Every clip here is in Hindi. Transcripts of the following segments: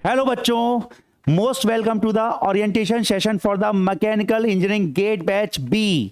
हेलो बच्चों, most welcome to the orientation session for the mechanical engineering GATE batch B,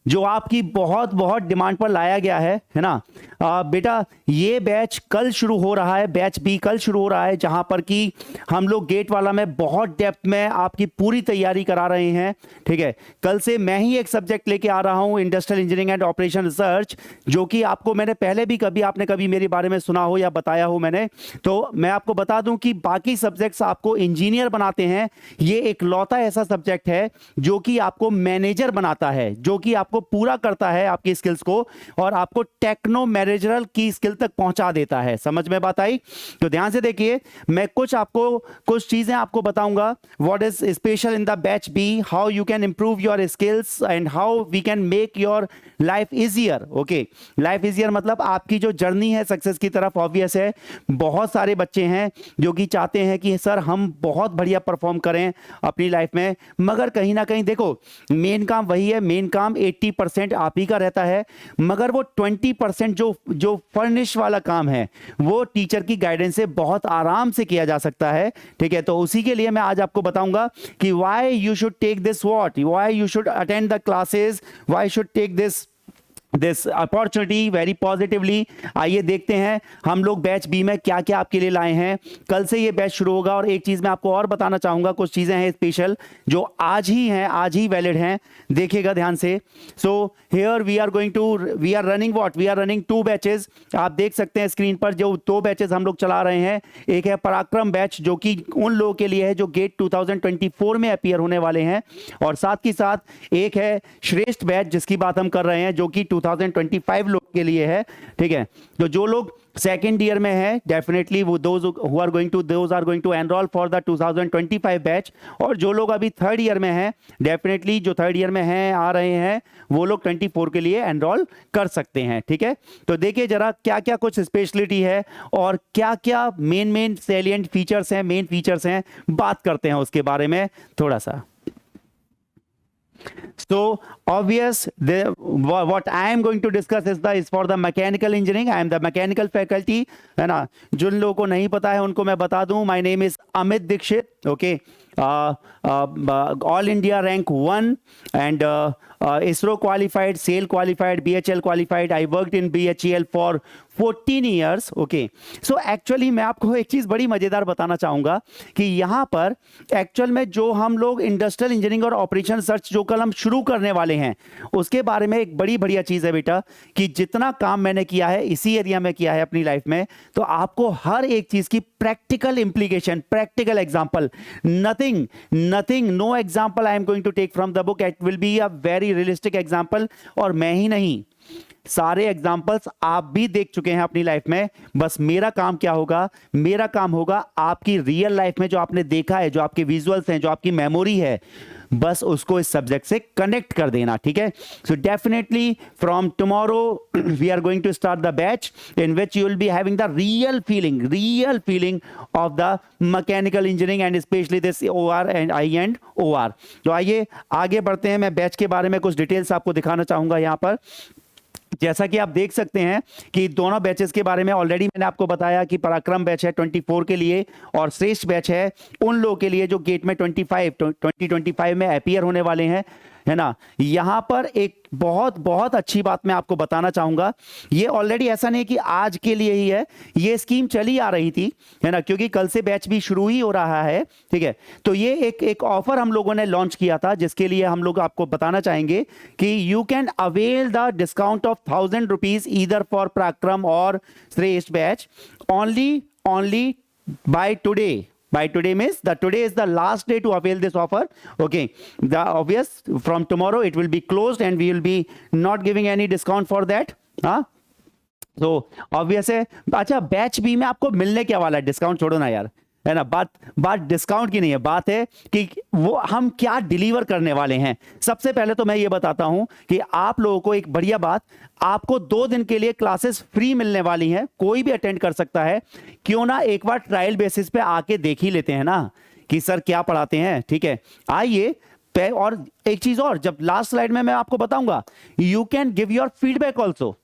जो आपकी बहुत बहुत डिमांड पर लाया गया है ना। बेटा ये बैच कल शुरू हो रहा है, बैच बी कल शुरू हो रहा है, जहां पर कि हम लोग गेट वाला में बहुत डेप्थ में आपकी पूरी तैयारी करा रहे हैं। ठीक है, कल से मैं ही एक सब्जेक्ट लेके आ रहा हूं, industrial engineering and operation research, जो कि आपको मैंने पहले भी आपने कभी मेरे बारे में सुना हो या बताया हो मैंने, तो मैं आपको बता दूं कि बाकी सब्जेक्ट्स आपको इंजीनियर बनाते हैं, ये एक लौता ऐसा सब्जेक्ट है जो कि आपको मैनेजर बनाता है, जो कि आपको पूरा करता है आपकी स्किल्स को और आपको टेक्नो मैनेजरल की स्किल तक पहुंचा देता है। समझ में बात आई? तो ध्यान से देखिए, मैं कुछ चीजें आपको बताऊंगा। What is special in the batch B, how you can improve your skills and how we can make your life easier. Okay, life easier मतलब आपकी जो जर्नी है सक्सेस की तरफ, ऑब्वियस है बहुत सारे बच्चे हैं जो कि चाहते हैं कि सर हम बहुत बढ़िया परफॉर्म करें अपनी लाइफ में, मगर कहीं ना कहीं देखो मेन काम वही है, मेन काम 80% आप ही का रहता है, मगर वो 20% जो फर्निश वाला काम है वो टीचर की गाइडेंस से बहुत आराम से किया जा सकता है। ठीक है, तो उसी के लिए मैं आज आपको बताऊंगा कि why you should take this, why you should attend the classes, why should take this opportunity very positively. आइए देखते हैं हम लोग बैच बी में क्या क्या आपके लिए लाए हैं। कल से ये बैच शुरू होगा और एक चीज मैं आपको और बताना चाहूंगा, कुछ चीजें हैं स्पेशल जो आज ही वैलिड हैं, देखिएगा ध्यान से। So here we are running 2 batches. आप देख सकते हैं स्क्रीन पर जो 2 बैचेस हम लोग चला रहे हैं। एक है पराक्रम बैच जो कि उन लोगों के लिए है जो गेट 2024 में अपीयर होने वाले हैं, और साथ ही साथ एक है श्रेष्ठ बैच जिसकी बात हम कर रहे हैं जो कि 2025 लोग के लिए है। ठीक है, तो जो लोग सेकेंड ईयर में है डेफिनेटली वो those are going to enrol for the 2025 batch, और जो लोग अभी थर्ड ईयर में है डेफिनेटली जो थर्ड ईयर में हैं आ रहे हैं वो लोग 24 के लिए एनरोल कर सकते हैं। ठीक है, तो देखिए जरा क्या क्या कुछ स्पेशलिटी है और क्या क्या मेन सैलिएंट फीचर्स हैं, मेन फीचर्स हैं, बात करते हैं उसके बारे में थोड़ा सा। So obvious, what I am going to discuss is for the mechanical engineering. I am the mechanical faculty, है ना। जिन लोगों को नहीं पता है उनको मैं बता दूं, my name is Amit Dixit. Okay, all India rank 1 and ISRO qualified, SAIL qualified, BHL qualified. I worked in BHEL for 14 years. Okay, so actually मैं आपको एक चीज बड़ी मजेदार बताना चाहूंगा कि यहाँ पर एक्चुअल में जो हम लोग इंडस्ट्रियल इंजीनियरिंग और ऑपरेशन रिसर्च जो कल हम शुरू करने वाले हैं उसके बारे में एक बड़ी बढ़िया चीज है बेटा, कि जितना काम मैंने किया है इसी एरिया में किया है अपनी लाइफ में, तो आपको हर एक चीज की practical implication, practical example, nothing no example I am going to take from the book, it will be a very realistic example. और मैं ही नहीं, सारे एग्जाम्पल्स आप भी देख चुके हैं अपनी लाइफ में। बस मेरा काम क्या होगा, मेरा काम होगा आपकी रियल लाइफ में जो आपने देखा है, जो आपके विजुअल्स हैं, जो आपकी मेमोरी है, बस उसको इस सब्जेक्ट से कनेक्ट कर देना। ठीक है, so definitely from tomorrow we are going to start the batch in which you will be having the real feeling of the mechanical engineering and specially this OR and I and OR। तो आइए आगे बढ़ते हैं, मैं बैच के बारे में कुछ डिटेल्स आपको दिखाना चाहूंगा यहां पर। जैसा कि आप देख सकते हैं कि दोनों बैचेस के बारे में ऑलरेडी मैंने आपको बताया कि पराक्रम बैच है 24 के लिए और श्रेष्ठ बैच है उन लोगों के लिए जो गेट में 2025 में अपीयर होने वाले हैं, है ना। यहां पर एक बहुत बहुत अच्छी बात मैं आपको बताना चाहूंगा, ये ऑलरेडी ऐसा नहीं कि आज के लिए ही है, ये स्कीम चली आ रही थी, है ना, क्योंकि कल से बैच भी शुरू ही हो रहा है। ठीक है, तो ये एक ऑफर हम लोगों ने लॉन्च किया था जिसके लिए हम लोग आपको बताना चाहेंगे कि you can avail the discount of 1000 rupees either for पराक्रम और श्रेष्ठ batch only by today. By today means that today is the last day to avail this offer. Okay, the obvious from tomorrow it will be closed and we will be not giving any discount for that. So obvious है। अच्छा, बैच बी में आपको मिलने क्या वाला है, डिस्काउंट छोड़ो ना यार, है ना। बात डिस्काउंट की नहीं है, बात है कि वो हम क्या डिलीवर करने वाले हैं। सबसे पहले तो मैं ये बताता हूं कि आप लोगों को एक बढ़िया बात, आपको 2 दिन के लिए क्लासेस फ्री मिलने वाली हैं, कोई भी अटेंड कर सकता है। क्यों ना एक बार ट्रायल बेसिस पे आके देख ही लेते हैं ना कि सर क्या पढ़ाते हैं। ठीक है, आइए। और एक चीज और, जब लास्ट स्लाइड में मैं आपको बताऊंगा, you can give your feedback also.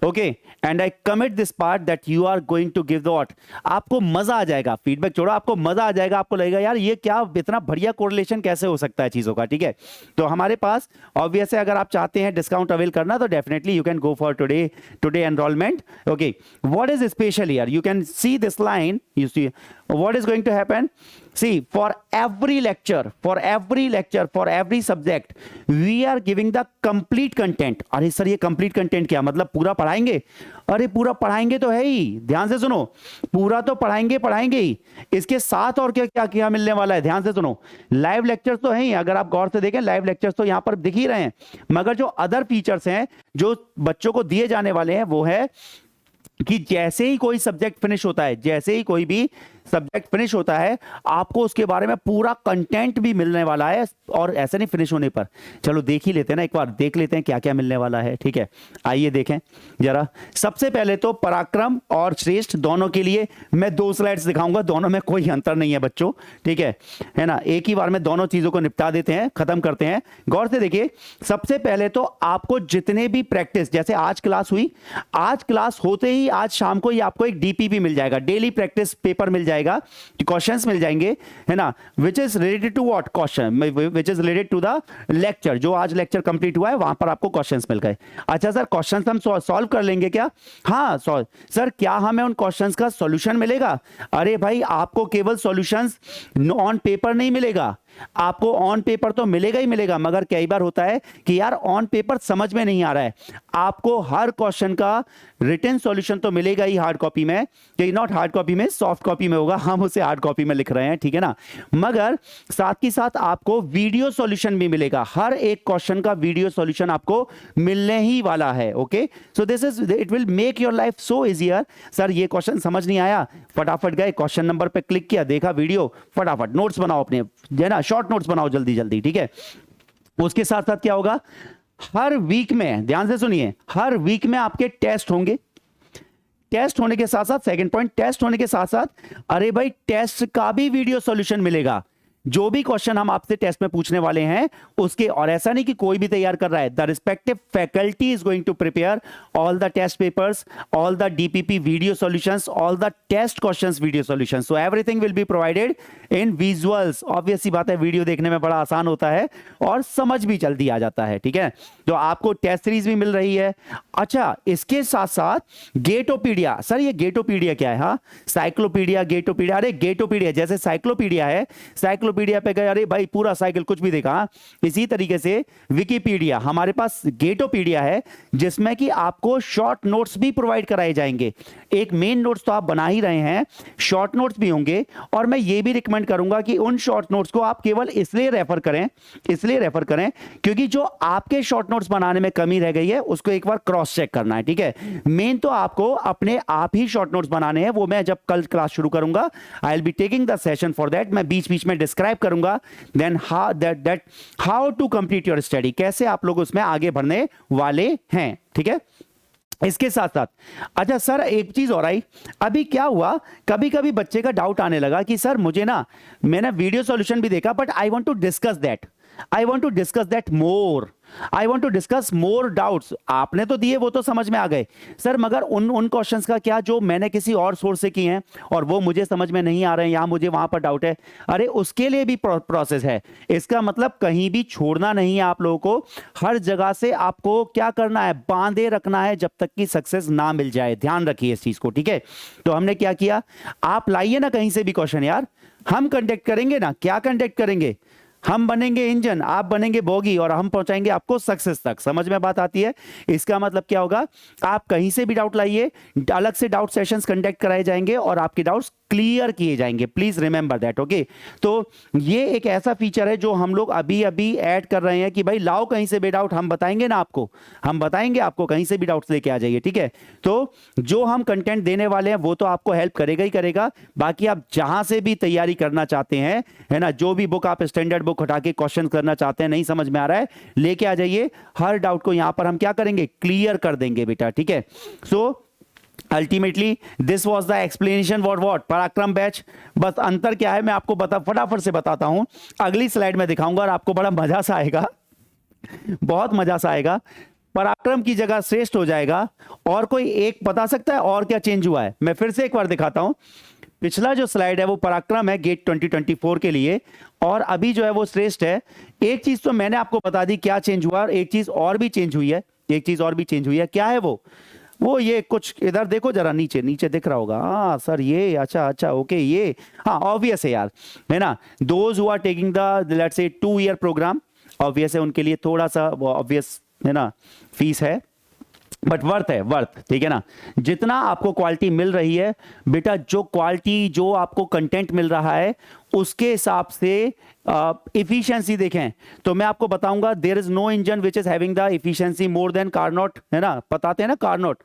Okay and I commit this part that you are going to give the what, आपको मजा आ जाएगा, फीडबैक छोड़ो, आपको मजा आ जाएगा, आपको लगेगा यार ये क्या इतना बढ़िया कोरिलेशन कैसे हो सकता है चीजों का, ठीक है। तो हमारे पास ऑब्वियस है, अगर आप चाहते हैं डिस्काउंट अवेल करना तो definitely you can go for today enrolment. Okay, what is special here, you can see this line, you see what is going to happen. See, for every lecture, for every subject, we are giving the complete content. अरे सर ये complete content क्या मतलब, पूरा पढ़ाएंगे? अरे पूरा पढ़ाएंगे तो है ही, ध्यान से सुनो, पूरा तो पढ़ाएंगे ही, इसके साथ और क्या क्या क्या मिलने वाला है, ध्यान से सुनो। लाइव लेक्चर्स तो है ही, अगर आप गौर से देखें लाइव लेक्चर्स तो यहां पर दिख ही रहे हैं, मगर जो अदर फीचर्स हैं जो बच्चों को दिए जाने वाले हैं वो है कि जैसे ही कोई सब्जेक्ट फिनिश होता है, जैसे ही कोई भी सब्जेक्ट फिनिश होता है, आपको उसके बारे में पूरा कंटेंट भी मिलने वाला है, और ऐसा नहीं फिनिश होने पर। चलो देख ही लेते हैं ना, एक बार देख लेते हैं क्या क्या मिलने वाला है, ठीक है। आइए देखें जरा। सबसे पहले तो पराक्रम और श्रेष्ठ दोनों के लिए मैं 2 स्लाइड्स दिखाऊंगा, दोनों में कोई अंतर नहीं है बच्चों, ठीक है ना। एक ही बार में दोनों चीजों को निपटा देते हैं, खत्म करते हैं। गौर से देखिए, सबसे पहले तो आपको जितने भी प्रैक्टिस, जैसे आज क्लास हुई, आज क्लास होते ही आज शाम को ही आपको एक डीपीपी मिल जाएगा, डेली प्रैक्टिस पेपर मिल जाएगा, क्वेश्चंस मिल जाएंगे, है ना, which is related to what question, which is related to the lecture, जो आज लेक्चर कंप्लीट हुआ है वहां पर आपको क्वेश्चंस मिल गए। अच्छा सर, क्वेश्चंस हम सॉल्व कर लेंगे क्या? हाँ सॉल्व। सर क्या हमें उन क्वेश्चंस का सॉल्यूशन मिलेगा? अरे भाई आपको केवल सॉल्यूशंस ऑन पेपर नहीं मिलेगा, आपको ऑन पेपर तो मिलेगा ही मिलेगा, मगर कई बार होता है कि यार ऑन पेपर समझ में नहीं आ रहा है, आपको हर क्वेश्चन का रिटन सॉल्यूशन तो मिलेगा ही हार्ड कॉपी में, कि नॉट हार्ड कॉपी में, सॉफ्ट कॉपी में होगा, हम उसे हार्ड कॉपी में लिख रहे हैं, ठीक है ना। मगर साथ ही साथ आपको वीडियो सॉल्यूशन भी मिलेगा, हर एक क्वेश्चन का वीडियो सॉल्यूशन आपको मिलने ही वाला है। Okay, so this is, it will make your life so easier. Sir ये क्वेश्चन समझ नहीं आया, फटाफट गए क्वेश्चन नंबर पे क्लिक किया, देखा वीडियो, फटाफट नोट्स बनाओ अपने, है ना, शॉर्ट नोट्स बनाओ जल्दी जल्दी, ठीक है। उसके साथ साथ क्या होगा, हर वीक में, ध्यान से सुनिए, हर वीक में आपके टेस्ट होंगे, टेस्ट होने के साथ साथ, सेकंड पॉइंट, टेस्ट होने के साथ साथ अरे भाई टेस्ट का भी वीडियो सॉल्यूशन मिलेगा, जो भी क्वेश्चन हम आपसे टेस्ट में पूछने वाले हैं उसके, और ऐसा नहीं कि कोई भी तैयार कर रहा है, the respective faculty is going to prepare all the test papers, all the DPP video solutions, all the test questions video solutions, so everything will be provided in visuals. Obvious सी बात है, वीडियो देखने में बड़ा आसान होता है और समझ भी जल्दी आ जाता है, ठीक है। तो आपको टेस्ट सीरीज भी मिल रही है। अच्छा, इसके साथ साथ गेटोपीडिया, सर ये गेटोपीडिया क्या है? हाँ, साइक्लोपीडिया, गेटोपीडिया, अरे गेटोपीडिया जैसे साइक्लोपीडिया है, साइक्लोपीडिया पे गए, अरे भाई पूरा साइकिल कुछ भी देखा, इसी तरीके से विकिपीडिया, हमारे पास गेटोपीडिया है जिसमें कि आपको शॉर्ट नोट्स भी प्रोवाइड कराए जाएंगे। एक मेन नोट्स तो आप बना ही रहे हैं, शॉर्ट नोट्स भी होंगे, और मैं ये भी रिकमेंड करूंगा कि उन शॉर्ट नोट्स को आप केवल इसलिए रेफर करें क्योंकि जो आपके शॉर्ट नोट्स बनाने में कमी रह गई है उसको एक बार क्रॉस चेक करना है, ठीक है। मेन तो आपको अपने आप ही शॉर्ट नोट्स बनाने हैं, वो मैं जब कल क्लास शुरू करूंगा, I will be taking the session for that, मैं बीच बीच में डिस्क्राइब करूंगा then how to complete your study, कैसे आप लोग उसमें आगे बढ़ने वाले हैं, ठीक है। इसके साथ साथ अच्छा सर एक चीज और आई, अभी क्या हुआ, कभी कभी बच्चे का डाउट आने लगा कि सर मुझे ना, मैंने वीडियो सॉल्यूशन भी देखा but I want to discuss that more, I want to discuss more doubts. आपने तो दिए वो तो समझ में आ गए सर, मगर उन क्वेश्चंस का क्या जो मैंने किसी और सोर्स से किए हैं और वो मुझे समझ में नहीं आ रहे हैं, या मुझे वहां पर डाउट है, अरे उसके लिए भी प्रोसेस है। इसका मतलब कहीं भी छोड़ना नहीं है आप लोगों को, हर जगह से आपको क्या करना है, बांधे रखना है जब तक कि सक्सेस ना मिल जाए। ध्यान रखिए इस चीज को, ठीक है। तो हमने क्या किया, आप लाइए ना कहीं से भी क्वेश्चन यार, हम कंडक्ट करेंगे ना, क्या कंडक्ट करेंगे, हम बनेंगे इंजन, आप बनेंगे बोगी, और हम पहुंचाएंगे आपको सक्सेस तक। समझ में बात आती है? इसका मतलब क्या होगा, आप कहीं से भी डाउट लाइए, अलग से डाउट सेशंस कंडक्ट कराए जाएंगे और आपके डाउट्स क्लियर किए जाएंगे, प्लीज रिमेंबर दैट, ओके। तो ये एक ऐसा फीचर है जो हम लोग अभी अभी ऐड कर रहे हैं कि भाई लाओ कहीं से भी डाउट, हम बताएंगे ना आपको, हम बताएंगे आपको, कहीं से भी डाउट्स लेके आ जाइए, ठीक है। तो जो हम कंटेंट देने वाले हैं वो तो आपको हेल्प करेगा ही करेगा, बाकी आप जहां से भी तैयारी करना चाहते हैं, है ना, जो भी बुक आप स्टैंडर्ड बुक उठा के क्वेश्चन करना चाहते हैं, नहीं समझ में आ रहा है, लेके आ जाइए, हर डाउट को यहां पर हम क्या करेंगे, क्लियर कर देंगे बेटा, ठीक है। So ultimately this was the explanation for what पराक्रम बैच। बस अंतर क्या है मैं आपको फटाफट से बताता हूं, अगली स्लाइड में दिखाऊंगा और आपको बड़ा मजा सा आएगा, बहुत मजा सा आएगा। पराक्रम की जगह श्रेष्ठ हो जाएगा। और कोई एक बता सकता है और क्या चेंज हुआ है? मैं फिर से एक बार दिखाता हूं। पिछला जो स्लाइड है वो पराक्रम है गेट 2024 के लिए, और अभी जो है वो श्रेष्ठ है। एक चीज तो मैंने आपको बता दी क्या चेंज हुआ, और एक चीज और भी चेंज हुई है, एक चीज और भी चेंज हुई है। क्या है वो ये कुछ इधर देखो जरा, नीचे नीचे दिख रहा होगा। हाँ सर ये अच्छा ओके, ये हाँ ऑब्वियस है यार, है ना। Those who are taking the let's say 2 year programme, obvious है उनके लिए थोड़ा सा ऑब्वियस है ना फीस है, बट वर्थ है, वर्थ, ठीक है ना। जितना आपको क्वालिटी मिल रही है बेटा, जो क्वालिटी जो आपको कंटेंट मिल रहा है उसके हिसाब से इफिशिएंसी देखें तो मैं आपको बताऊंगा there is no engine which is having the efficiency more than Carnot, है ना। बताते हैं ना कार्नोट,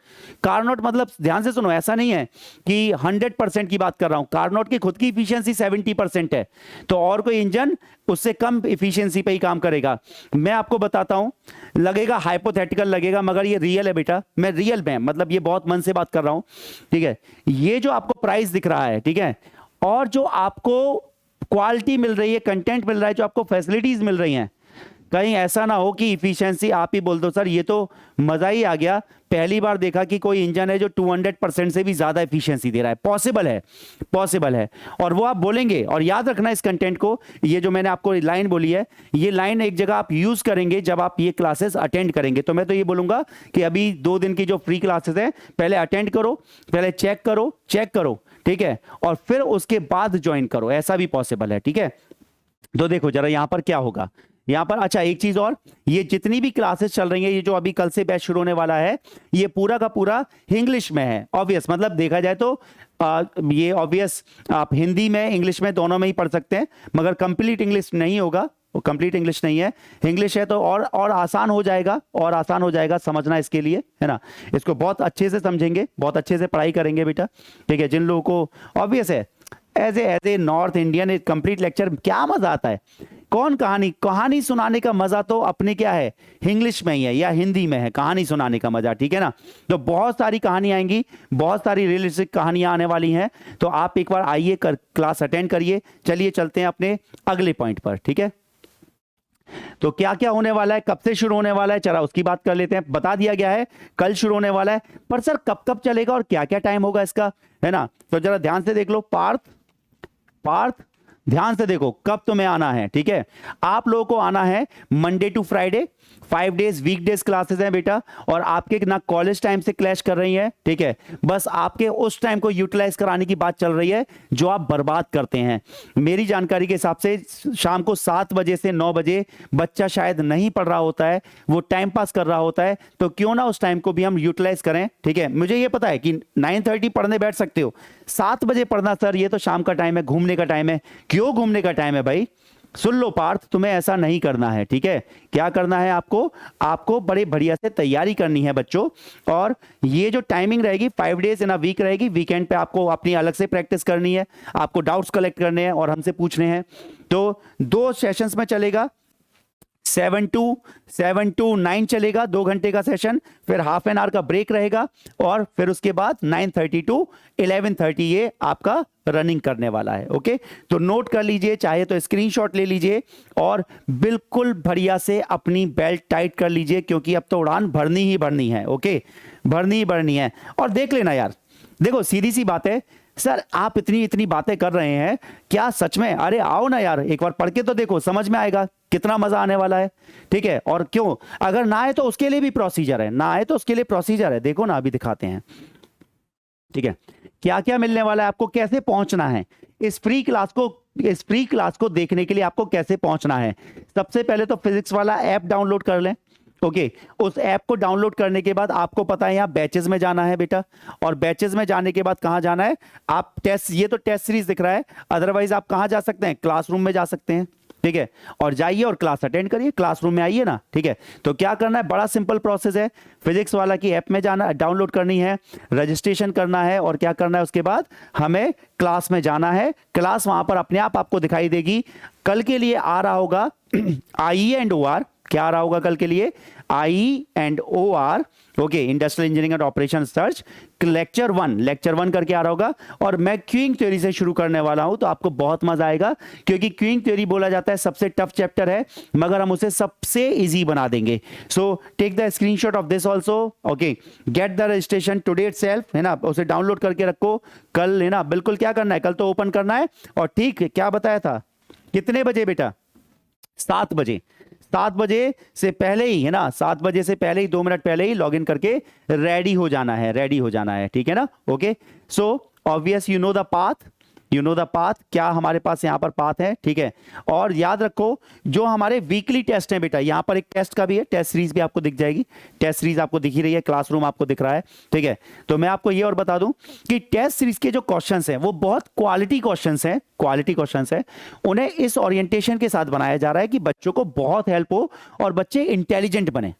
कार्नोट मतलब ध्यान से सुनो, ऐसा नहीं है कि 100% की बात कर रहा हूं। कार्नोट की खुद की इफिशिएंसी 70% है, तो और कोई इंजन उससे कम इफिशिएंसी पे ही काम करेगा। मैं आपको बताता हूं, लगेगा हाइपोथेटिकल लगेगा मगर ये रियल है बेटा, मैं रियल में मतलब ये बहुत मन से बात कर रहा हूं, ठीक है। ये जो आपको प्राइस दिख रहा है, ठीक है, और जो आपको क्वालिटी मिल रही है, कंटेंट मिल रहा है, जो आपको फैसिलिटीज मिल रही हैं, कहीं ऐसा ना हो कि इफिशिएंसी आप ही बोल दो सर ये तो मजा ही आ गया, पहली बार देखा कि कोई इंजन है जो 200% से भी ज्यादा इफिशिएंसी दे रहा है। पॉसिबल है, पॉसिबल है, और वो आप बोलेंगे। और याद रखना इस कंटेंट को, ये जो मैंने आपको लाइन बोली है, ये लाइन एक जगह आप यूज करेंगे जब आप ये क्लासेस अटेंड करेंगे। तो मैं तो ये बोलूंगा कि अभी 2 दिन की जो फ्री क्लासेस है पहले अटेंड करो, पहले चेक करो, ठीक है, और फिर उसके बाद ज्वाइन करो, ऐसा भी पॉसिबल है, ठीक है। तो देखो जरा यहां पर क्या होगा, यहां पर अच्छा एक चीज और, ये जितनी भी क्लासेस चल रही है, ये जो अभी कल से बैच शुरू होने वाला है, ये पूरा का पूरा इंग्लिश में है। ऑब्वियस मतलब देखा जाए तो ये ऑब्वियस आप हिंदी में इंग्लिश में दोनों में ही पढ़ सकते हैं, मगर कंप्लीट इंग्लिश नहीं होगा, वो कंप्लीट इंग्लिश नहीं है। इंग्लिश है तो और आसान हो जाएगा, और आसान हो जाएगा समझना इसके लिए, है ना। इसको बहुत अच्छे से समझेंगे, बहुत अच्छे से पढ़ाई करेंगे बेटा, ठीक है। जिन लोगों को ऑब्वियस है as a North Indian complete lecture क्या मजा आता है, कौन कहानी सुनाने का मजा तो अपने क्या है, इंग्लिश में ही है या हिंदी में है कहानी सुनाने का मजा, ठीक है ना। तो बहुत सारी कहानी आएंगी, बहुत सारी रियलिस्टिक कहानियां आने वाली हैं, तो आप एक बार आइए क्लास अटेंड करिए। चलिए चलते हैं अपने अगले पॉइंट पर, ठीक है। तो क्या क्या होने वाला है, कब से शुरू होने वाला है, चला उसकी बात कर लेते हैं। बता दिया गया है कल शुरू होने वाला है, पर सर कब कब चलेगा और क्या क्या टाइम होगा इसका, है ना। तो जरा ध्यान से देख लो, पार्थ ध्यान से देखो कब तुम्हें आना है, ठीक है। आप लोगों को आना है Monday to Friday, 5 days weekdays classes हैं बेटा, और आपके ना कॉलेज टाइम से क्लैश कर रही है, ठीक है। बस आपके उस टाइम को यूटिलाइज कराने की बात चल रही है जो आप बर्बाद करते हैं। मेरी जानकारी के हिसाब से शाम को 7 बजे से 9 बजे बच्चा शायद नहीं पढ़ रहा होता है, वो टाइम पास कर रहा होता है, तो क्यों ना उस टाइम को भी हम यूटिलाइज करें, ठीक है। मुझे ये पता है कि 9:30 पढ़ने बैठ सकते हो, 7 बजे पढ़ना सर ये तो शाम का टाइम है, घूमने का टाइम है। क्यों घूमने का टाइम है भाई? सुन लो पार्थ, तुम्हें ऐसा नहीं करना है, ठीक है। क्या करना है आपको बड़े बढ़िया से तैयारी करनी है बच्चों, और ये जो टाइमिंग रहेगी 5 डेज इन अ वीक रहेगी। वीकेंड पे आपको अपनी अलग से प्रैक्टिस करनी है, आपको डाउट्स कलेक्ट करने हैं और हमसे पूछने हैं। तो 2 सेशंस में चलेगा, 7 to 9 चलेगा, 2 घंटे का सेशन, फिर हाफ एन आवर का ब्रेक रहेगा, और फिर उसके बाद 9:30 to 11:30 ये आपका रनिंग करने वाला है। ओके, तो नोट कर लीजिए, चाहे तो स्क्रीनशॉट ले लीजिए, और बिल्कुल बढ़िया से अपनी बेल्ट टाइट कर लीजिए, क्योंकि अब तो उड़ान भरनी ही भरनी है। ओके, भरनी ही भरनी है। और देख लेना यार, देखो सीधी सी बात है, सर आप इतनी बातें कर रहे हैं, क्या सच में? अरे आओ ना यार, एक बार पढ़ के तो देखो, समझ में आएगा कितना मजा आने वाला है, ठीक है। और क्यों, अगर ना आए तो उसके लिए भी प्रोसीजर है, ना आए तो उसके लिए प्रोसीजर है। देखो ना, अभी दिखाते हैं, ठीक है, क्या क्या मिलने वाला है आपको, कैसे पहुंचना है इस फ्री क्लास को देखने के लिए, आपको कैसे पहुंचना है। सबसे पहले तो फिजिक्स वाला ऐप डाउनलोड कर लें। ओके, उस ऐप को डाउनलोड करने के बाद आपको पता है यहाँ बैचेस में जाना है बेटा, और बैचेस में जाने के बाद कहाँ जाना है, आप टेस्ट, ये तो टेस्ट सीरीज दिख रहा है, अदरवाइज आप कहाँ जा सकते हैं, क्लासरूम में जा सकते हैं, ठीक है। और जाइए और क्लास अटेंड करिए, क्लासरूम में आइए ना, ठीक है। तो क्या करना है, बड़ा सिंपल प्रोसेस है, फिजिक्स वाला की ऐप में जाना, डाउनलोड करनी है, रजिस्ट्रेशन करना है, और क्या करना है उसके बाद हमें क्लास में जाना है। क्लास वहां पर अपने आप आपको दिखाई देगी। कल के लिए आ रहा होगा IE&OR, क्या आ रहा होगा कल के लिए? IE&OR, okay, industrial engineering and operation research, lecture 1 करके आ रहा होगा। और मैं क्यूइंग थ्योरी से शुरू करने वाला हूं, तो आपको बहुत मजा आएगा, क्योंकि क्यूइंग थ्योरी बोला जाता है सबसे टफ चैप्टर है, मगर हम उसे सबसे इजी बना देंगे। So take the screenshot of this also, okay, get the registration today itself, है ना, उसे डाउनलोड करके रखो। कल, है ना, बिल्कुल क्या करना है, कल तो ओपन करना है। और ठीक क्या बताया था, कितने बजे बेटा? 7 बजे। 7 बजे से पहले ही, है ना, 7 बजे से पहले ही, 2 मिनट पहले ही लॉग इन करके रेडी हो जाना है, रेडी हो जाना है, ठीक है ना? Okay, so obvious you know the path, you know the path, क्या हमारे पास यहाँ पर पाथ है, ठीक है। और याद रखो जो हमारे वीकली टेस्ट हैं बेटा, यहाँ पर एक टेस्ट का भी है, टेस्ट सीरीज भी आपको दिख जाएगी, टेस्ट सीरीज आपको दिख ही रही है, क्लासरूम आपको दिख रहा है, ठीक है। तो मैं आपको ये और बता दूं कि टेस्ट सीरीज के जो क्वेश्चंस हैं वो बहुत क्वालिटी क्वेश्चंस हैं, क्वालिटी क्वेश्चंस हैं। उन्हें इस ओरिएंटेशन के साथ बनाया जा रहा है कि बच्चों को बहुत हेल्प हो और बच्चे इंटेलिजेंट बने।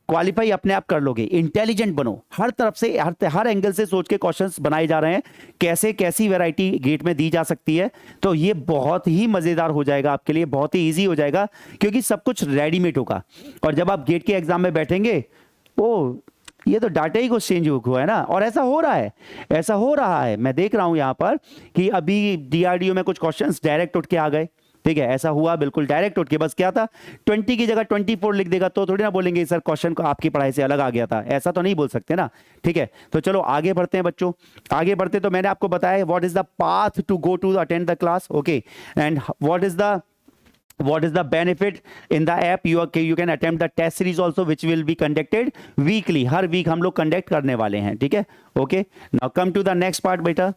क्वालिफाई अपने आप कर लोगे, इंटेलिजेंट बनो, हर तरफ से, हर एंगल से सोच के क्वेश्चंस बनाए जा रहे हैं, कैसे कैसी वैरायटी गेट में दी जा सकती है। तो ये बहुत ही मजेदार हो जाएगा आपके लिए, बहुत ही इजी हो जाएगा, क्योंकि सब कुछ रेडीमेड होगा। और जब आप गेट के एग्जाम में बैठेंगे, ओ ये तो डाटा ही कुछ चेंज हुआ है ना। और ऐसा हो रहा है, ऐसा हो रहा है, मैं देख रहा हूं यहां पर कि अभी DRDO में कुछ क्वेश्चंस डायरेक्ट उठ के आ गए, ठीक है, ऐसा हुआ बिल्कुल डायरेक्ट उठ के। बस क्या था, 20 की जगह 24 लिख देगा तो थोड़ी ना बोलेंगे सर क्वेश्चन को आपकी पढ़ाई से अलग आ गया था, ऐसा तो नहीं बोल सकते ना, ठीक है। तो चलो आगे बढ़ते हैं बच्चों, आगे बढ़ते। तो मैंने आपको बताया what is the path to go to attend the class, okay, and what is the benefit in the app? You can attempt the test series also, which will be conducted weekly, हर वीक हम लोग कंडक्ट करने वाले हैं, ठीक है, okay. Now come to the next part बेटा,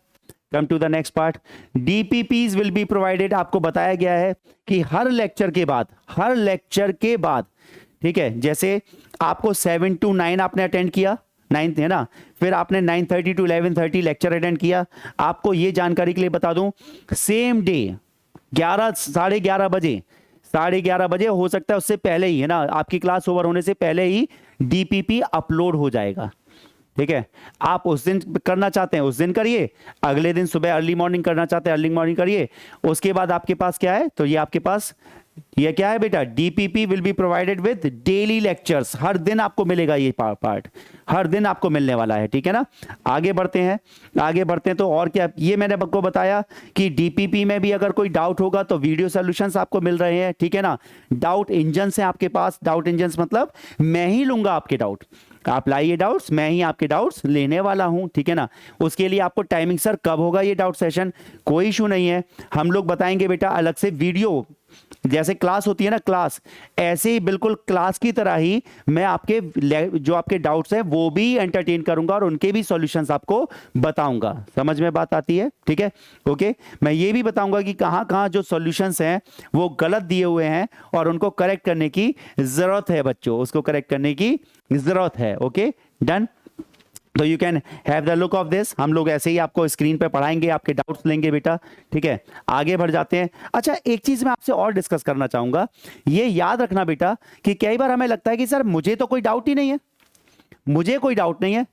come to the next part. DPPs will be provided, आपको बताया गया है कि हर लेक्चर के बाद, हर लेक्चर के बाद, ठीक है, जैसे आपको 7 to 9 आपने अटेंड किया, 9th है ना, फिर आपने 9:30 to 11:30 लेक्चर अटेंड किया। आपको ये जानकारी के लिए बता दूं, सेम डे 11 बजे, 11:30 हो सकता है उससे पहले ही, है ना, आपकी क्लास ओवर होने से पहले ही DPP अपलोड हो जाएगा, ठीक है। आप उस दिन करना चाहते हैं उस दिन करिए, अगले दिन सुबह अर्ली मॉर्निंग करना चाहते हैं अर्ली मॉर्निंग करिए। उसके बाद आपके पास क्या है, तो ये आपके पास ये क्या है बेटा, DPP will be provided with daily lectures, हर दिन आपको मिलेगा ये पार्ट, हर दिन आपको मिलने वाला है, ठीक है ना। आगे बढ़ते हैं, आगे बढ़ते हैं। तो और क्या, ये मैंने आपको बताया कि DPP में भी अगर कोई डाउट होगा तो वीडियो सॉल्यूशंस आपको मिल रहे हैं, ठीक है ना। डाउट इंजन्स है आपके पास, डाउट इंजन्स मतलब मैं ही लूंगा आपके डाउट, आप लाइए डाउट्स, मैं ही आपके डाउट्स लेने वाला हूं, ठीक है ना। उसके लिए आपको टाइमिंग, सर कब होगा ये डाउट सेशन, कोई इशू नहीं है, हम लोग बताएंगे बेटा अलग से वीडियो, जैसे क्लास होती है ना क्लास, ऐसे ही बिल्कुल क्लास की तरह ही मैं आपके जो आपके डाउट्स हैं वो भी एंटरटेन करूंगा और उनके भी सॉल्यूशंस आपको बताऊंगा। समझ में बात आती है, ठीक है, ओके। मैं ये भी बताऊंगा कि कहां कहां जो सॉल्यूशंस हैं वो गलत दिए हुए हैं और उनको करेक्ट करने की जरूरत है बच्चों, उसको करेक्ट करने की जरूरत है, ओके, डन। तो you can have the look of this, हम लोग ऐसे ही आपको स्क्रीन पे पढ़ाएंगे, आपके डाउट्स लेंगे बेटा, ठीक है। आगे बढ़ जाते हैं। अच्छा, एक चीज मैं आपसे और डिस्कस करना चाहूंगा, ये याद रखना बेटा कि कई बार हमें लगता है कि सर मुझे तो कोई डाउट ही नहीं है, मुझे कोई डाउट नहीं है।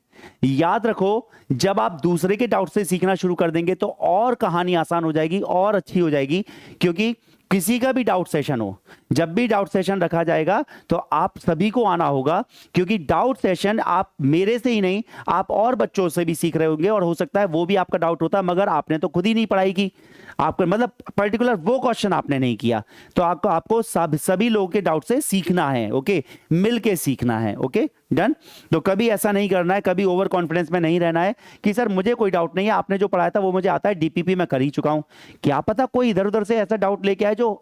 याद रखो, जब आप दूसरे के डाउट से सीखना शुरू कर देंगे तो और कहानी आसान हो जाएगी और अच्छी हो जाएगी, क्योंकि किसी का भी डाउट सेशन हो, जब भी डाउट सेशन रखा जाएगा तो आप सभी को आना होगा, क्योंकि डाउट सेशन आप मेरे से ही नहीं, आप और बच्चों से भी सीख रहे होंगे और हो सकता है वो भी आपका डाउट होता है मगर आपने तो खुद ही नहीं पढ़ाई की, आपको मतलब पर्टिकुलर वो क्वेश्चन आपने नहीं किया। तो आपको सभी लोगों के डाउट से सीखना है, ओके, मिल के सीखना है, ओके, डन। तो कभी ऐसा नहीं करना है, कभी ओवर कॉन्फिडेंस में नहीं रहना है कि सर मुझे कोई डाउट नहीं है, आपने जो पढ़ाया था वो मुझे आता है, DPP मैं कर ही चुका हूं। क्या पता कोई इधर उधर से ऐसा डाउट लेके आए जो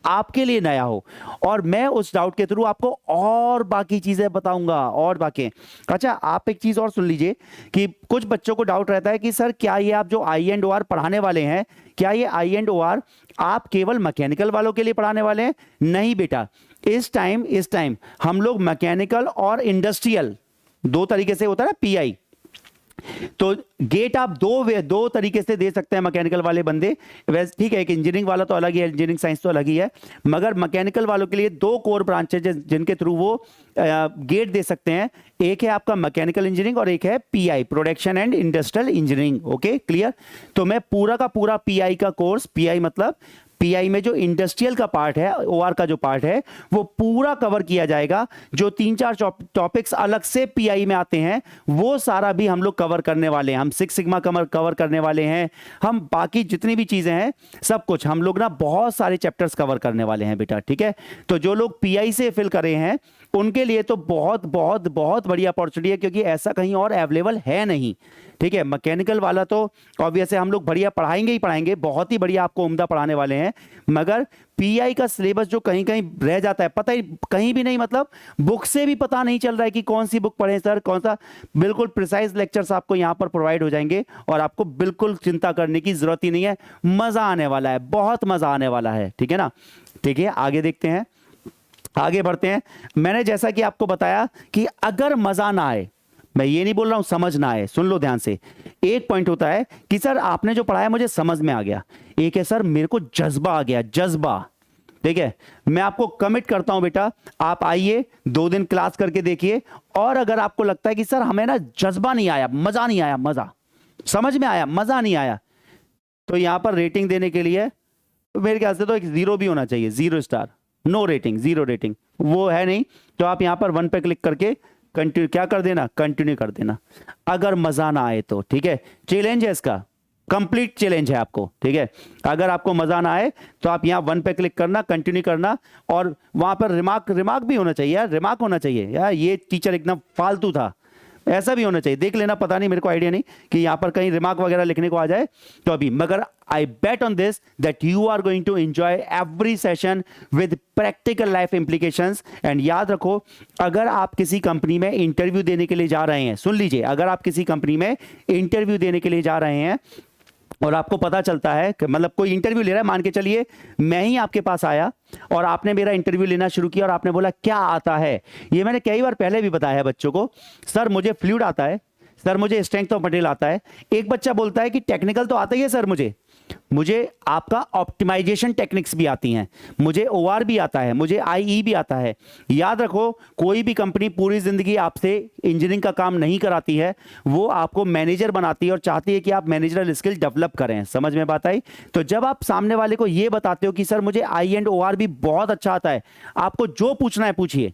आपके लिए नया हो और मैं उस डाउट के थ्रू आपको और बाकी चीजें बताऊंगा और बाकी। अच्छा, आप एक चीज और सुन लीजिए कि कुछ बच्चों को डाउट रहता है कि सर क्या ये आप जो IE&OR पढ़ाने वाले हैं, क्या ये IE&OR आप केवल मैकेनिकल वालों के लिए पढ़ाने वाले हैं? नहीं बेटा, इस टाइम हम लोग मैकेनिकल और इंडस्ट्रियल दो तरीके से होता है ना, PI, तो गेट आप दो तरीके से दे सकते हैं मैकेनिकल वाले बंदे। वैसे ठीक है, एक इंजीनियरिंग वाला तो अलग ही है, इंजीनियरिंग साइंस तो अलग ही है, मगर मैकेनिकल वालों के लिए 2 कोर ब्रांचेज जिनके थ्रू वो गेट दे सकते हैं। एक है आपका मैकेनिकल इंजीनियरिंग और एक है PI, production and industrial engineering, okay, clear. तो मैं पूरा का पूरा PI का कोर्स, PI मतलब पीआई में जो इंडस्ट्रियल का पार्ट है, ओआर का जो पार्ट है, वो पूरा कवर किया जाएगा। जो 3-4 टॉपिक्स अलग से पीआई में आते हैं वो सारा भी हम लोग कवर करने वाले हैं। हम सिक्स सिग्मा कवर करने वाले हैं, हम बाकी जितनी भी चीजें हैं सब कुछ हम लोग ना बहुत सारे चैप्टर्स कवर करने वाले हैं बेटा, ठीक है। तो जो लोग पीआई से फिल करे हैं उनके लिए तो बहुत बहुत बहुत बड़ी अपॉर्चुनिटी है, क्योंकि ऐसा कहीं और अवेलेबल है नहीं, ठीक है। मैकेनिकल वाला तो ऑब्वियसली हम लोग बढ़िया पढ़ाएंगे ही पढ़ाएंगे, बहुत ही बढ़िया आपको उम्दा पढ़ाने वाले हैं, मगर पीआई का सिलेबस जो कहीं कहीं रह जाता है, पता ही कहीं भी नहीं, मतलब बुक से भी पता नहीं चल रहा है कि कौन सी बुक पढ़ें सर, कौन सा। बिल्कुल प्रिसाइज लेक्चर्स आपको यहाँ पर प्रोवाइड हो जाएंगे और आपको बिल्कुल चिंता करने की जरूरत ही नहीं है। मजा आने वाला है, बहुत मजा आने वाला है, ठीक है ना। ठीक है, आगे देखते हैं, आगे बढ़ते हैं। मैंने जैसा कि आपको बताया कि अगर मजा ना आए, मैं ये नहीं बोल रहा हूं समझ ना आए, सुन लो ध्यान से। एक पॉइंट होता है कि सर आपने जो पढ़ाया मुझे समझ में आ गया, एक है सर मेरे को जज्बा आ गया, जज्बा, ठीक है। मैं आपको कमिट करता हूं बेटा, आप आइए 2 दिन क्लास करके देखिए, और अगर आपको लगता है कि सर हमें ना जज्बा नहीं आया, मजा नहीं आया, मजा समझ में आया, मजा नहीं आया, तो यहां पर रेटिंग देने के लिए मेरे ख्याल से तो एक 0 भी होना चाहिए, 0 स्टार, नो रेटिंग, 0 रेटिंग, वो है नहीं। तो आप यहां पर 1 पे क्लिक करके कंटिन्यू क्या कर देना, कंटिन्यू कर देना, अगर मजा ना आए तो, ठीक है। चैलेंज है इसका, कंप्लीट चैलेंज है आपको, ठीक है। अगर आपको मजा ना आए तो आप यहां 1 पे क्लिक करना, कंटिन्यू करना, और वहां पर रिमार्क भी होना चाहिए यार, रिमार्क होना चाहिए यार, ये टीचर एकदम फालतू था, ऐसा भी होना चाहिए, देख लेना, पता नहीं, मेरे को आइडिया नहीं कि यहां पर कहीं रिमार्क वगैरह लिखने को आ जाए तो अभी, मगर I bet on this that you are going to enjoy every session with practical life implications. And याद रखो, अगर आप किसी कंपनी में इंटरव्यू देने के लिए जा रहे हैं, सुन लीजिए, अगर आप किसी कंपनी में इंटरव्यू देने के लिए जा रहे हैं और आपको पता चलता है कि मतलब कोई इंटरव्यू ले रहा है, मान के चलिए मैं ही आपके पास आया और आपने मेरा इंटरव्यू लेना शुरू किया और आपने बोला क्या आता है, ये मैंने कई बार पहले भी बताया है बच्चों को, सर मुझे फ्लूइड आता है, सर मुझे स्ट्रेंथ ऑफ मटेरियल आता है। एक बच्चा बोलता है कि टेक्निकल तो आता ही है सर, मुझे आपका ऑप्टिमाइजेशन टेक्निक्स भी आती हैं, मुझे ओआर भी आता है, मुझे आईई भी आता है। याद रखो, कोई भी कंपनी पूरी जिंदगी आपसे इंजीनियरिंग का काम नहीं कराती है, वो आपको मैनेजर बनाती है और चाहती है कि आप मैनेजरल स्किल डेवलप करें। समझ में बात आई? तो जब आप सामने वाले को ये बताते हो कि सर मुझे आई एंड ओआर भी बहुत अच्छा आता है, आपको जो पूछना है पूछिए,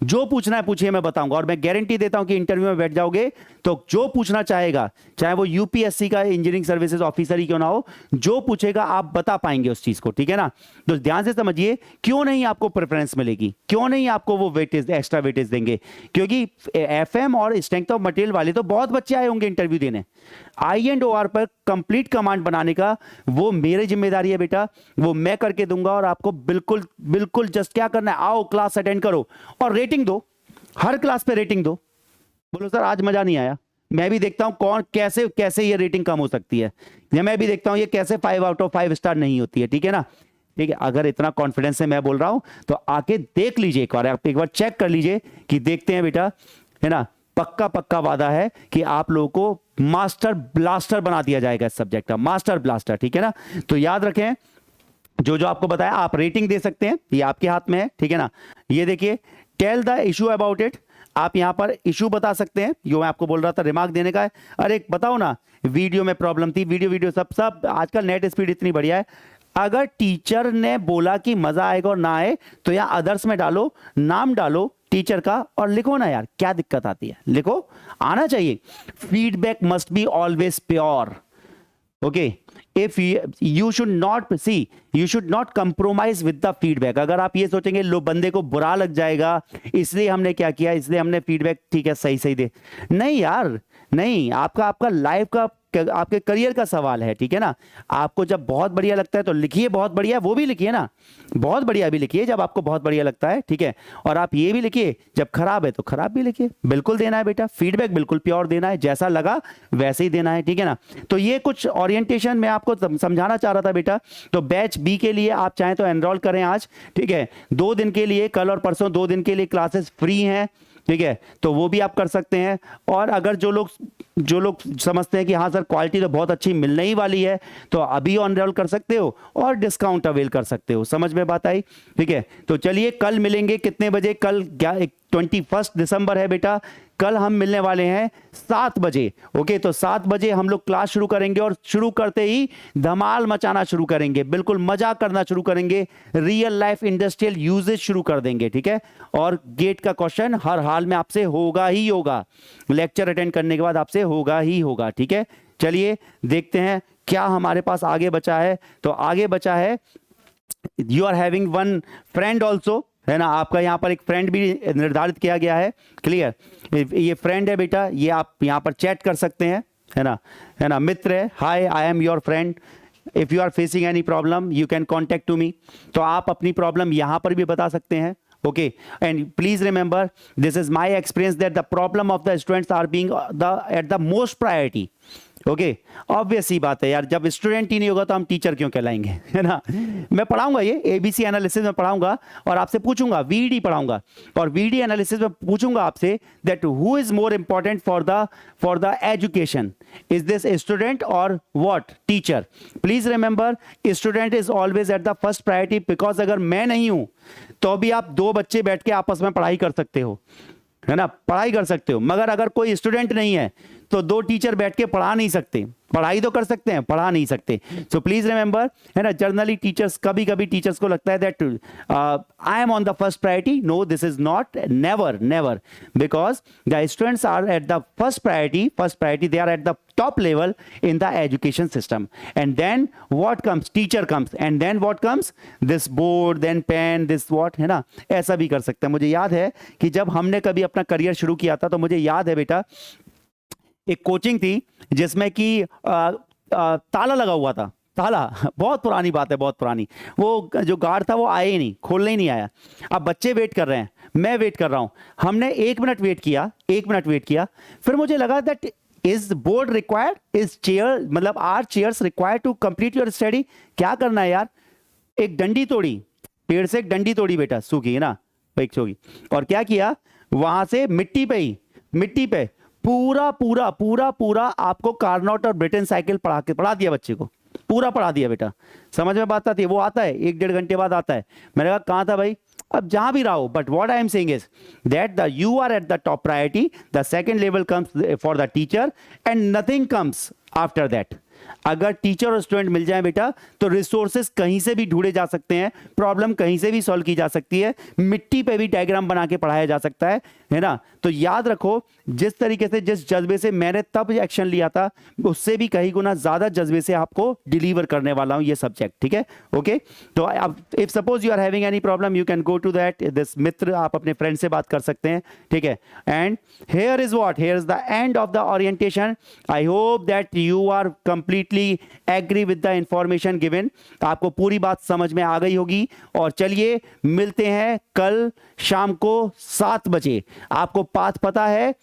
जो पूछना है पूछिए, मैं बताऊंगा। और मैं गारंटी देता हूं कि इंटरव्यू में बैठ जाओगे तो जो पूछना चाहेगा, चाहे वो यूपीएससी का इंजीनियरिंग सर्विसेज ऑफिसर ही क्यों ना हो, जो पूछेगा आप बता पाएंगे उस चीज को, ठीक है ना। तो ध्यान से समझिए, क्यों नहीं आपको प्रेफरेंस मिलेगी, क्यों नहीं आपको वो वेटेज, एक्स्ट्रा वेटेज देंगे, क्योंकि एफएम और स्ट्रेंथ ऑफ मटेरियल वाले तो बहुत बच्चे आए होंगे इंटरव्यू देने। आई एंड ओआर पर कंप्लीट कमांड बनाने का वो मेरी जिम्मेदारी है बेटा, वो मैं करके दूंगा। और आपको बिल्कुल बिल्कुल जस्ट क्या करना है, आओ क्लास अटेंड करो और रेटिंग दो, हर क्लास पे रेटिंग दो। बोलो सर आज मजा नहीं आया, मैं भी देखता हूं कौन कैसे कैसे ये रेटिंग कम हो सकती है, या मैं भी देखता हूं ये कैसे 5 आउट ऑफ 5 स्टार नहीं होती है, ठीक है ना। ठीक है, अगर इतना कॉन्फिडेंस से मैं बोल रहा हूं तो आके देख लीजिए एक बार, आप एक बार चेक कर लीजिए कि देखते हैं बेटा, है ना। पक्का पक्का वादा है कि आप लोगों को मास्टर ब्लास्टर बना दिया जाएगा इस सब्जेक्ट का, मास्टर ब्लास्टर, ठीक है ना। तो याद रखें, जो जो आपको बताया आप रेटिंग दे सकते हैं, ये आपके हाथ में है, ठीक है ना। ये देखिए, tell the issue about it, आप यहां पर इशू बता सकते हैं, जो मैं आपको बोल रहा था रिमार्क देने का है। अरे बताओ ना, वीडियो में प्रॉब्लम थी, वीडियो सब आजकल नेट स्पीड इतनी बढ़िया है, अगर टीचर ने बोला कि मजा आएगा और ना आए तो या अदर्स में डालो, नाम डालो टीचर का और लिखो ना यार, क्या दिक्कत आती है, लिखो, आना चाहिए। Feedback must be always pure, okay. If you should not see, you should not compromise with the feedback. अगर आप ये सोचेंगे लो बंदे को बुरा लग जाएगा इसलिए हमने क्या किया, इसलिए हमने फीडबैक ठीक है सही दे, नहीं यार, नहीं, आपका लाइफ का, आपके करियर का सवाल है, ठीक है ना। आपको जब बहुत बढ़िया लगता है तो लिखिए बहुत बढ़िया, वो भी लिखिए ना, बहुत बढ़िया भी लिखिए जब आपको बहुत बढ़िया लगता है, ठीक है। और आप ये भी लिखिए जब खराब है तो खराब भी लिखिए, बिल्कुल देना है बेटा, फीडबैक बिल्कुल प्योर देना है, जैसा लगा वैसे ही देना है, ठीक है ना। तो ये कुछ ओरिएंटेशन मैं आपको समझाना चाह रहा था बेटा। तो बैच बी के लिए आप चाहें तो एनरोल करें आज, ठीक है। 2 दिन के लिए, कल और परसों 2 दिन के लिए क्लासेस फ्री हैं, ठीक है, तो वो भी आप कर सकते हैं। और अगर जो लोग समझते हैं कि हाँ सर क्वालिटी तो बहुत अच्छी मिलने ही वाली है, तो अभी एनरोल कर सकते हो और डिस्काउंट अवेल कर सकते हो। समझ में बात आई? ठीक है, तो चलिए कल मिलेंगे कितने बजे, कल 21 दिसंबर है बेटा, कल हम मिलने वाले हैं 7 बजे। ओके, तो 7 बजे हम लोग क्लास शुरू करेंगे और शुरू करते ही धमाल मचाना शुरू करेंगे, बिल्कुल मजाक करना शुरू करेंगे, रियल लाइफ इंडस्ट्रियल यूजेज शुरू कर देंगे, ठीक है। और गेट का क्वेश्चन हर हाल में आपसे होगा ही होगा, लेक्चर अटेंड करने के बाद आपसे होगा ही होगा, ठीक है। चलिए देखते हैं क्या हमारे पास आगे बचा है। तो आगे बचा है, you are having one friend also, है ना, आपका यहाँ पर एक फ्रेंड भी निर्धारित किया गया है। क्लियर, ये फ्रेंड है बेटा, ये आप यहाँ पर चैट कर सकते हैं, है ना, मित्र है। Hi, I am your friend, if you are facing any problem you can contact to me. तो आप अपनी प्रॉब्लम यहाँ पर भी बता सकते हैं। Okay, and please remember, this is my experience that the problem of the students are being at the most priority. Okay, obvious ही बात है यार, जब स्टूडेंट ही नहीं होगा तो हम टीचर क्यों कहलाएंगे, है ना। मैं पढ़ाऊंगा ये एबीसी एनालिसिस में पढ़ाऊंगा और आपसे पूछूंगा, वीडी पढ़ाऊंगा और वीडी एनालिसिस में पूछूंगा आपसे that who is more important for the education, is this student और what teacher. Please remember, student is always at the first priority, because अगर मैं नहीं हूं तो भी आप 2 बच्चे बैठ के आपस में पढ़ाई कर सकते हो, है ना, पढ़ाई कर सकते हो। मगर अगर कोई स्टूडेंट नहीं है तो 2 टीचर बैठ के पढ़ा नहीं सकते, पढ़ाई तो कर सकते हैं, पढ़ा नहीं सकते। सो प्लीज रिमेंबर, है ना, जनरली टीचर्स, कभी कभी टीचर्स को लगता है that I am on the first priority. No, this is not, never never, because the students are at the first priority, they are at the top level in the education system, and then what comes, teacher comes, and then what comes, this board, then pen, this what, है ना। ऐसा भी कर सकते हैं। मुझे याद है कि जब हमने कभी अपना करियर शुरू किया था तो मुझे याद है बेटा, एक कोचिंग थी जिसमें कि ताला लगा हुआ था, ताला, बहुत पुरानी बात है, बहुत पुरानी। वो जो गार्ड था वो आए ही नहीं, खोलने ही नहीं आया। अब बच्चे वेट कर रहे हैं, मैं वेट कर रहा हूं, हमने 1 मिनट वेट किया, फिर मुझे लगा that is board required, is chair, मतलब are chairs required to complete your study. क्या करना है यार, एक डंडी तोड़ी, पेड़ से एक डंडी तोड़ी बेटा, सूखी है ना, एक होगी, और क्या किया, वहां से मिट्टी पे पूरा आपको कार्नोट और ब्रिटेन साइकिल पढ़ा दिया बच्चे को, पूरा पढ़ा दिया बेटा। समझ में बात आती है, वो आता है 1-1.5 घंटे बाद आता है। मैंने कहा कहाँ था भाई, अब जहां भी रहो, but what I am saying is that the you are at the top priority, the second level comes for the teacher and nothing comes after that. अगर टीचर और स्टूडेंट मिल जाए बेटा तो रिसोर्सेज कहीं से भी ढूंढे जा सकते हैं, प्रॉब्लम कहीं से भी सॉल्व की जा सकती है, मिट्टी पे भी डायग्राम बना के पढ़ाया जा सकता है ना। तो याद रखो, जिस तरीके से, जिस जज्बे से मैंने तब एक्शन लिया था, उससे भी कहीं गुना ज्यादा जज्बे से आपको डिलीवर करने वाला हूं ये सब्जेक्ट, ठीक है। ओके, तो अब if suppose you are having any problem you can go to that this मित्र, आप अपने फ्रेंड से बात कर सकते हैं, ठीक है। And here is what, here is the end of the orientation. I hope that you are completely agree with the information given, आपको पूरी बात समझ में आ गई होगी। और चलिए मिलते हैं कल शाम को 7 बजे। आपको पाथ पता है,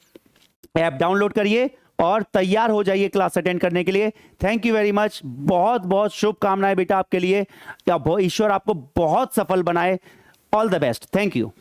ऐप डाउनलोड करिए और तैयार हो जाइए क्लास अटेंड करने के लिए। थैंक यू वेरी मच, बहुत बहुत शुभकामनाएं बेटा आपके लिए, ईश्वर आपको बहुत सफल बनाए। All the best, thank you.